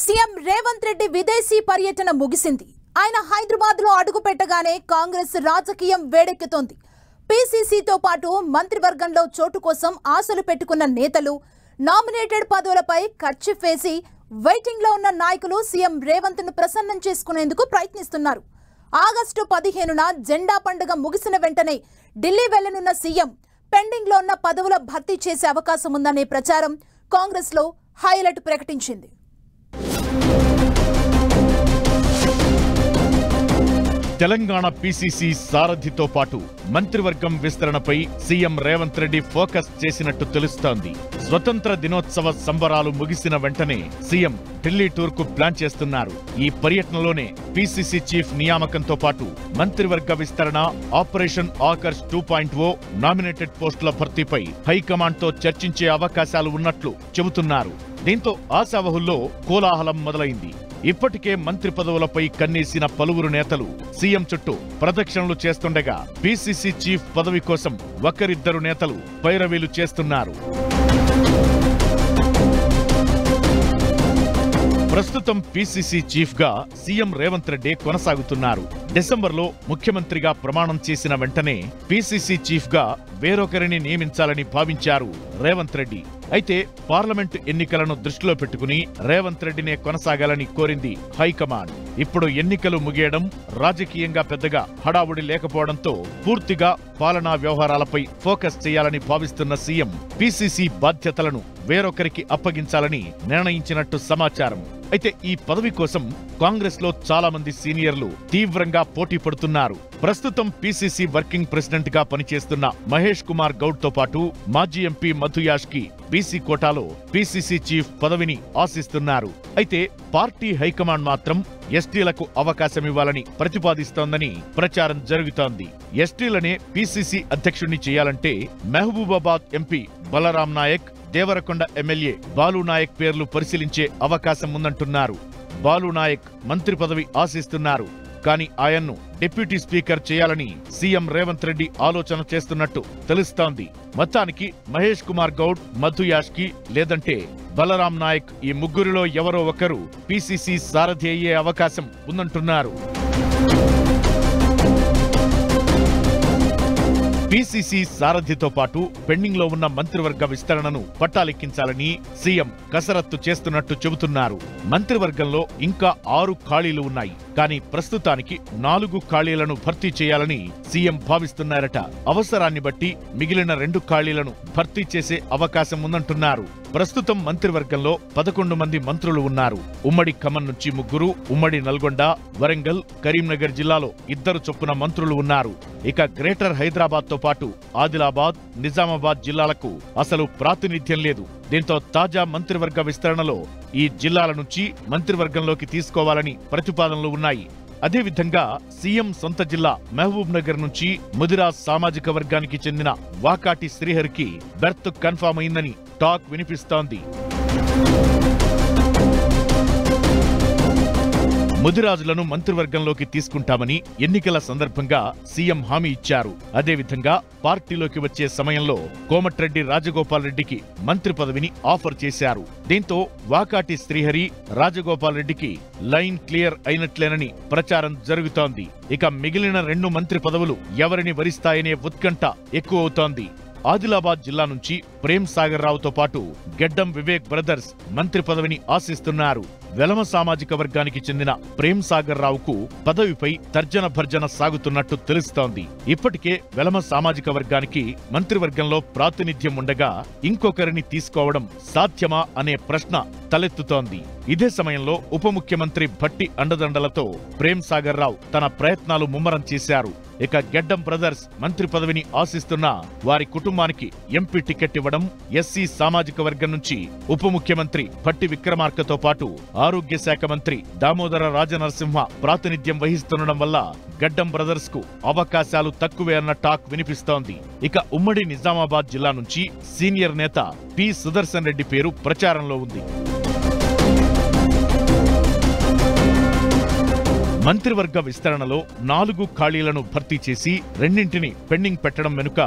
CM Revanth Reddy విదేశీ పర్యటన ముగిసింది. ఆయన హైదరాబాద్లో అడుగుపెట్టగానే కాంగ్రెస్ రాజకీయం వేడెక్కుతోంది. పీసీసీతో పాటు మంత్రివర్గంలో చోటు కోసం ఆశలు పెట్టుకున్న నేతలు నామినేటెడ్ పదవులపై కర్చీఫ్ వేసి వెయిటింగ్లో ఉన్న నాయకులు సీఎం రేవంత్ను ప్రసన్నం చేసుకునేందుకు ప్రయత్నిస్తున్నారు. ఆగస్టు 15న జెండా పండుగ ముగిసిన వెంటనే ఢిల్లీ వెళ్లనున్న సీఎం పెండింగ్లో ఉన్న పదవుల భర్తీ చేసే అవకాశం ఉందనే ప్రచారం కాంగ్రెస్లో హైలైట్ ప్రకటించింది. తెలంగాణ పీసీసీ సారథితో పాటు మంత్రివర్గం విస్తరణపై సీఎం రేవంత్ రెడ్డి ఫోకస్ చేసినట్టు తెలుస్తోంది. స్వతంత్ర దినోత్సవ సంబరాలు ముగిసిన వెంటనే సీఎం ఢిల్లీ టూర్ కు ప్లాన్ చేస్తున్నారు. ఈ పర్యటనలోనే పీసీసీ చీఫ్ నియామకంతో పాటు మంత్రివర్గ విస్తరణ, ఆపరేషన్ ఆకర్ష్ 2.0 నామినేటెడ్ పోస్టుల భర్తీపై హైకమాండ్ తో చర్చించే అవకాశాలు ఉన్నట్లు చెబుతున్నారు. దీంతో ఆశావహుల్లో కోలాహలం మొదలైంది. ఇప్పటికే మంత్రి పదవులపై కన్నేసిన పలువురు నేతలు సీఎం చుట్టూ ప్రదక్షిణలు చేస్తుండగా పీసీసీ చీఫ్ పదవి కోసం ఒకరిద్దరు నేతలు పైరవీలు చేస్తున్నారు. ప్రస్తుతం పీసీసీ చీఫ్ గా సీఎం రేవంత్ రెడ్డి కొనసాగుతున్నారు. డిసెంబర్లో ముఖ్యమంత్రిగా ప్రమాణం చేసిన వెంటనే పీసీసీ చీఫ్ గా వేరొకరిని నియమించాలని భావించారు రేవంత్ రెడ్డి. అయితే పార్లమెంటు ఎన్నికలను దృష్టిలో పెట్టుకుని రేవంత్ రెడ్డినే కొనసాగాలని కోరింది హైకమాండ్. ఇప్పుడు ఎన్నికలు ముగియడం, రాజకీయంగా పెద్దగా హడావుడి లేకపోవడంతో పూర్తిగా పాలనా వ్యవహారాలపై ఫోకస్ చేయాలని భావిస్తున్న సీఎం పీసీసీ బాధ్యతలను వేరొకరికి అప్పగించాలని నిర్ణయించినట్టు సమాచారం. అయితే ఈ పదవి కోసం కాంగ్రెస్ లో చాలా మంది సీనియర్లు తీవ్రంగా పోటీ పడుతున్నారు. ప్రస్తుతం పీసీసీ వర్కింగ్ ప్రెసిడెంట్ గా పనిచేస్తున్న మహేష్ కుమార్ గౌడ్ తో పాటు మాజీ ఎంపీ మధు యాష్కి బీసీ కోటాలో పీసీసీ చీఫ్ పదవిని ఆశిస్తున్నారు. అయితే పార్టీ హైకమాండ్ మాత్రం ఎస్టీలకు అవకాశమివ్వాలని ప్రతిపాదిస్తోందని ప్రచారం జరుగుతోంది. ఎస్టీలనే పీసీసీ అధ్యక్షుణ్ణి చేయాలంటే మహబూబాబాద్ ఎంపీ బలరాం నాయక్, దేవరకొండ ఎమ్మెల్యే బాలు నాయక్ పేర్లు పరిశీలించే అవకాశం ఉందంటున్నారు. బాలు నాయక్ మంత్రి పదవి ఆశిస్తున్నారు. కానీ ఆయన్ను డిప్యూటీ స్పీకర్ చేయాలని సీఎం రేవంత్ రెడ్డి ఆలోచన చేస్తున్నట్టు తెలుస్తోంది. మొత్తానికి మహేష్ కుమార్ గౌడ్, మధు యాష్కి లేదంటే బలరాం నాయక్ ఈ ముగ్గురిలో ఎవరో ఒకరు పీసీసీ సారథి అయ్యే అవకాశం ఉందంటున్నారు. పీసీసీ సారథితో పాటు పెండింగ్ లో ఉన్న మంత్రివర్గ విస్తరణను పట్టాలెక్కించాలని సీఎం కసరత్తు చేస్తున్నట్టు చెబుతున్నారు. మంత్రివర్గంలో ఇంకా 6 ఖాళీలు ఉన్నాయి. కానీ ప్రస్తుతానికి 4 ఖాళీలను భర్తీ చేయాలని సీఎం భావిస్తున్నారట. అవసరాన్ని బట్టి మిగిలిన 2 ఖాళీలను భర్తీ చేసే అవకాశం ఉందంటున్నారు. ప్రస్తుతం మంత్రివర్గంలో 11 మంది మంత్రులు ఉన్నారు. ఉమ్మడి ఖమ్మం నుంచి 3, ఉమ్మడి నల్గొండ, వరంగల్, కరీంనగర్ జిల్లాలో 2 చొప్పున మంత్రులు ఉన్నారు. ఇక గ్రేటర్ హైదరాబాద్ తో పాటు ఆదిలాబాద్, నిజామాబాద్ జిల్లాలకు అసలు ప్రాతినిధ్యం లేదు. దీంతో తాజా మంత్రివర్గ విస్తరణలో ఈ జిల్లాల నుంచి మంత్రివర్గంలోకి తీసుకోవాలని ప్రతిపాదనలు ఉన్నాయి. అదేవిధంగా సీఎం సొంత జిల్లా మహబూబ్ నగర్ నుంచి ముదిరాజ్ సామాజిక వర్గానికి చెందిన వాకాటి శ్రీహరికి బెర్త్ కన్ఫర్మ్ అయిందని టాక్ వినిపిస్తోంది. ముదిరాజులను మంత్రివర్గంలోకి తీసుకుంటామని ఎన్నికల సందర్భంగా సీఎం హామీ ఇచ్చారు. అదేవిధంగా పార్టీలోకి వచ్చే సమయంలో కోమటిరెడ్డి రాజగోపాల్ రెడ్డికి మంత్రి పదవిని ఆఫర్ చేశారు. దీంతో వాకాటి శ్రీహరి, రాజగోపాల్ రెడ్డికి లైన్ క్లియర్ అయినట్లేనని ప్రచారం జరుగుతోంది. ఇక మిగిలిన 2 మంత్రి పదవులు ఎవరిని వరిస్తాయనే ఉత్కంఠ ఎక్కువవుతోంది. ఆదిలాబాద్ జిల్లా నుంచి ప్రేమ్ సాగర్ రావుతో పాటు గెడ్డం వివేక్ బ్రదర్స్ మంత్రి పదవిని ఆశిస్తున్నారు. వెలమ సామాజిక వర్గానికి చెందిన ప్రేమ్ సాగర్ రావుకు పదవిపై తర్జన భర్జన సాగుతున్నట్టు తెలుస్తోంది. ఇప్పటికే వెలమ సామాజిక వర్గానికి మంత్రివర్గంలో ప్రాతినిధ్యం ఉండగా ఇంకొకరిని తీసుకోవడం సాధ్యమా అనే ప్రశ్న తలెత్తుతోంది. ఇదే సమయంలో ఉప ముఖ్యమంత్రి భట్టి అండదండలతో ప్రేమ్ సాగర్ రావు తన ప్రయత్నాలు ముమ్మరం చేశారు. ఇక గెడ్డం బ్రదర్స్ మంత్రి పదవిని ఆశిస్తున్న వారి కుటుంబానికి ఎంపీ టికెట్ ఇవ్వడం, ఎస్సీ సామాజిక వర్గం నుంచి ఉప ముఖ్యమంత్రి భట్టి విక్రమార్కతో పాటు ఆరోగ్య శాఖ మంత్రి దామోదర రాజనరసింహ ప్రాతినిధ్యం వహిస్తుండడం వల్ల గడ్డం బ్రదర్స్ కు అవకాశాలు తక్కువే అన్న టాక్ వినిపిస్తోంది. ఇక ఉమ్మడి నిజామాబాద్ జిల్లా నుంచి సీనియర్ నేత పి సుదర్శన్ రెడ్డి పేరు ప్రచారంలో ఉంది. మంత్రివర్గ విస్తరణలో 4 ఖాళీలను భర్తీ చేసి 2ంటిని పెండింగ్ పెట్టడం వెనుక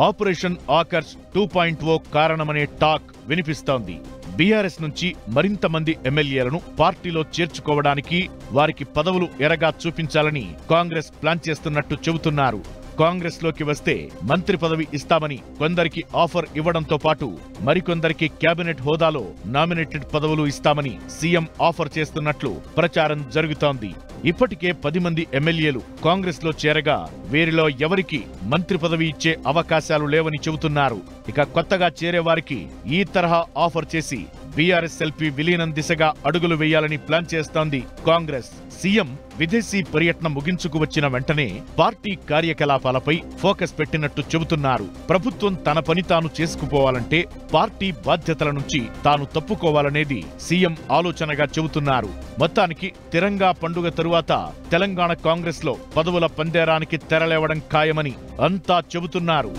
ఆపరేషన్ ఆకర్ష్ 2.0 కారణమనే టాక్ వినిపిస్తోంది. బీఆర్ఎస్ నుంచి మరింత మంది ఎమ్మెల్యేలను పార్టీలో చేర్చుకోవడానికి వారికి పదవులు ఎరగా చూపించాలని కాంగ్రెస్ ప్లాన్ చేస్తున్నట్టు చెబుతున్నారు. కాంగ్రెస్ లోకి వస్తే మంత్రి పదవి ఇస్తామని కొందరికి ఆఫర్ ఇవ్వడంతో పాటు మరికొందరికి కేబినెట్ హోదాలో నామినేటెడ్ పదవులు ఇస్తామని సీఎం ఆఫర్ చేస్తున్నట్లు ప్రచారం జరుగుతోంది. ఇప్పటికే 10 మంది ఎమ్మెల్యేలు కాంగ్రెస్ లో చేరగా వీరిలో ఎవరికి మంత్రి పదవి ఇచ్చే అవకాశాలు లేవని చెబుతున్నారు. ఇక కొత్తగా చేరేవారికి ఈ తరహా ఆఫర్ చేసి బీఆర్ఎస్ ఎల్పీ విలీనం దిశగా అడుగులు వేయాలని ప్లాన్ చేస్తోంది కాంగ్రెస్. సీఎం విదేశీ పర్యటన ముగించుకు వచ్చిన వెంటనే పార్టీ కార్యకలాపాలపై ఫోకస్ పెట్టినట్టు చెబుతున్నారు. ప్రభుత్వం తన పని తాను చేసుకుపోవాలంటే పార్టీ బాధ్యతల నుంచి తాను తప్పుకోవాలనేది సీఎం ఆలోచనగా చెబుతున్నారు. మొత్తానికి తిరంగా పండుగ తరువాత తెలంగాణ కాంగ్రెస్ లో పదవుల పందేరానికి తెరలేవడం ఖాయమని అంతా చెబుతున్నారు.